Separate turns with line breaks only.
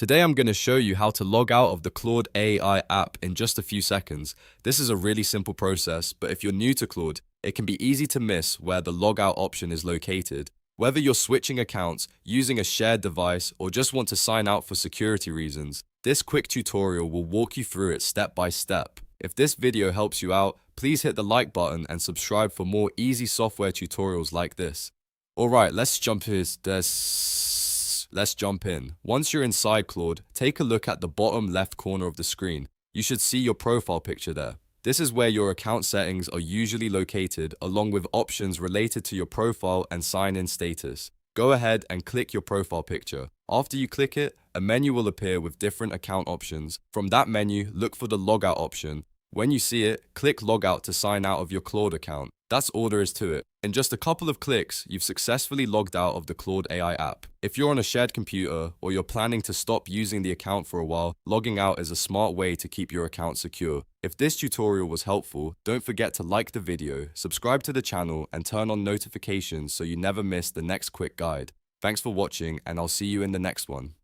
Today I'm going to show you how to log out of the Claude AI app in just a few seconds. This is a really simple process, but if you're new to Claude, it can be easy to miss where the logout option is located. Whether you're switching accounts, using a shared device, or just want to sign out for security reasons, this quick tutorial will walk you through it step by step. If this video helps you out, please hit the like button and subscribe for more easy software tutorials like this. Alright, let's jump in. Once you're inside Claude, take a look at the bottom left corner of the screen. You should see your profile picture there. This is where your account settings are usually located, along with options related to your profile and sign-in status. Go ahead and click your profile picture. After you click it, a menu will appear with different account options. From that menu, look for the logout option. When you see it, click logout to sign out of your Claude account. That's all there is to it. In just a couple of clicks, you've successfully logged out of the Claude AI app. If you're on a shared computer or you're planning to stop using the account for a while, logging out is a smart way to keep your account secure. If this tutorial was helpful, don't forget to like the video, subscribe to the channel, and turn on notifications so you never miss the next quick guide. Thanks for watching, and I'll see you in the next one.